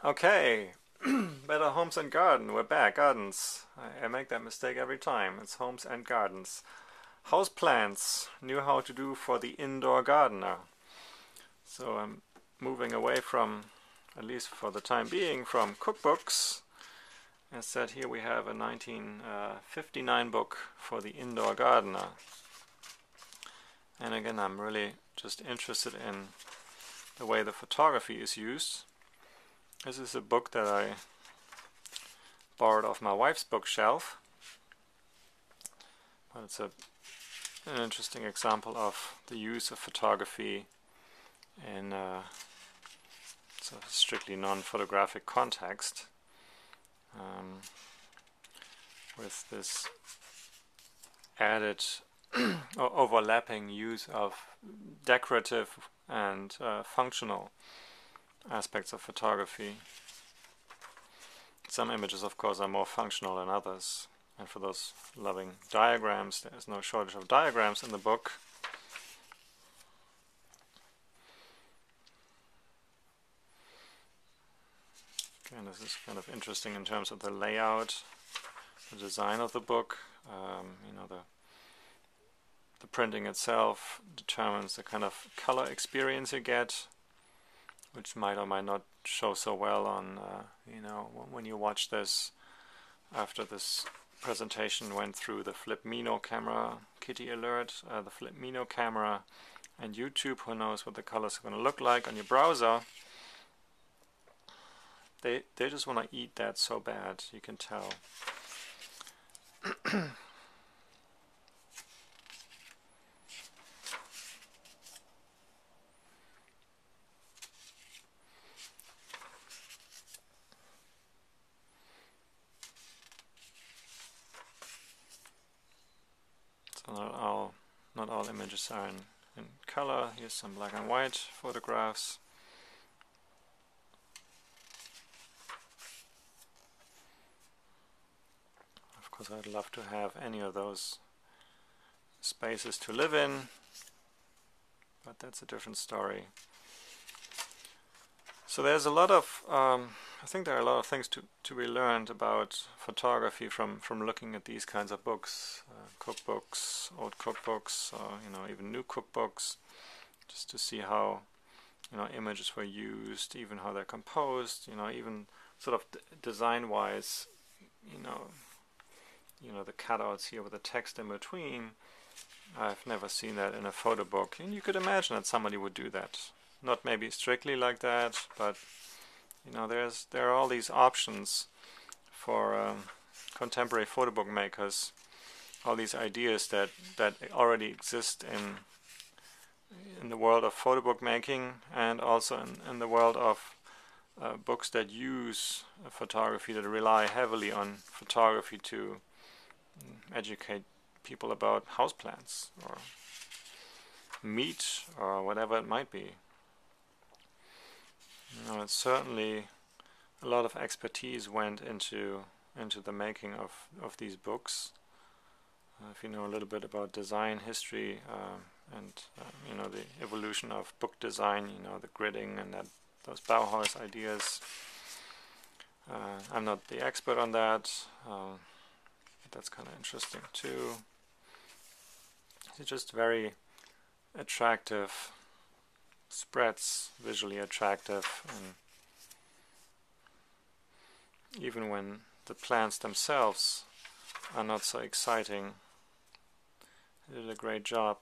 Okay, Better Homes and Garden. We're back. Gardens. I make that mistake every time. It's homes and gardens. Houseplants. Knew how to do for the indoor gardener. So I'm moving away from, at least for the time being, from cookbooks. Instead, here we have a 1959 book for the indoor gardener. And again, I'm really just interested in the way the photography is used. This is a book that I borrowed off my wife's bookshelf, but it's an interesting example of the use of photography in a sort of strictly non-photographic context, with this added overlapping use of decorative and functional aspects of photography. Some images, of course, are more functional than others, and for those loving diagrams, there is no shortage of diagrams in the book. Again, this is kind of interesting in terms of the layout, the design of the book. The printing itself determines the kind of color experience you get, which might or might not show so well on, when you watch this after this presentation went through the Flip Mino camera, kitty alert, the Flip Mino camera and YouTube. Who knows what the colors are going to look like on your browser. They just want to eat that so bad, you can tell. So not all images are in color. Here's some black and white photographs. Of course, I'd love to have any of those spaces to live in, but that's a different story. So there's a lot of, I think there are a lot of things to be learned about photography from looking at these kinds of books, cookbooks, old cookbooks, even new cookbooks, just to see how, images were used, even how they're composed, even sort of design-wise, the cutouts here with the text in between. I've never seen that in a photo book, and you could imagine that somebody would do that. Not maybe strictly like that, but there are all these options for contemporary photo book makers. All these ideas that already exist in the world of photo book making, and also in the world of books that use photography, that rely heavily on photography to educate people about houseplants or meat or whatever it might be. It's certainly a lot of expertise went into the making of these books. If you know a little bit about design history and the evolution of book design, the gridding and those Bauhaus ideas. I'm not the expert on that, but that's kind of interesting too. It's just very attractive spreads, visually attractive, and even when the plants themselves are not so exciting, they did a great job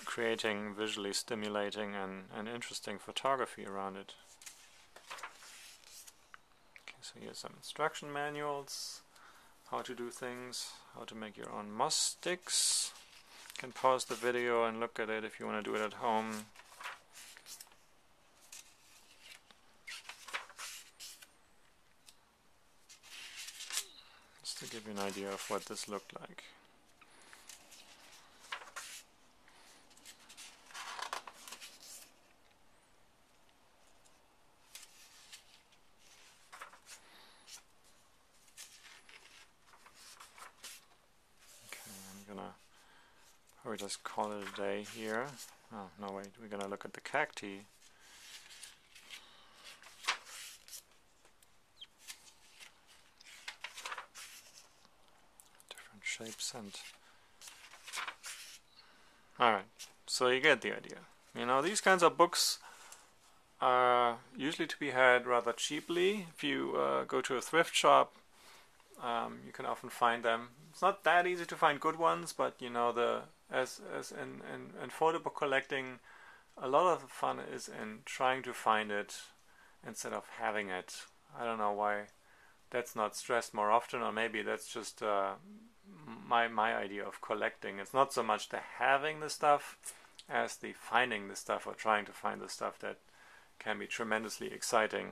creating visually stimulating and interesting photography around it. Okay, so here's some instruction manuals, how to do things, how to make your own moss sticks. You can pause the video and look at it if you want to do it at home. Just to give you an idea of what this looked like. Or just call it a day here. Oh, no, wait, we're going to look at the cacti. shapes and... Alright, so you get the idea. You know, these kinds of books are usually to be had rather cheaply. If you go to a thrift shop, you can often find them. It's not that easy to find good ones, but you know, as in photo book collecting, a lot of the fun is in trying to find it instead of having it. I don't know why that's not stressed more often, or maybe that's just my idea of collecting. It's not so much the having the stuff as the finding the stuff, or trying to find the stuff, that can be tremendously exciting.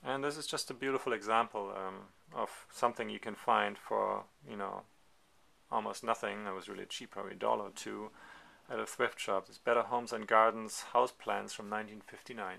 And this is just a beautiful example of something you can find for, you know, almost nothing. It was really cheap, probably $1 or $2 at a thrift shop. It's Better Homes and Gardens Houseplants from 1959.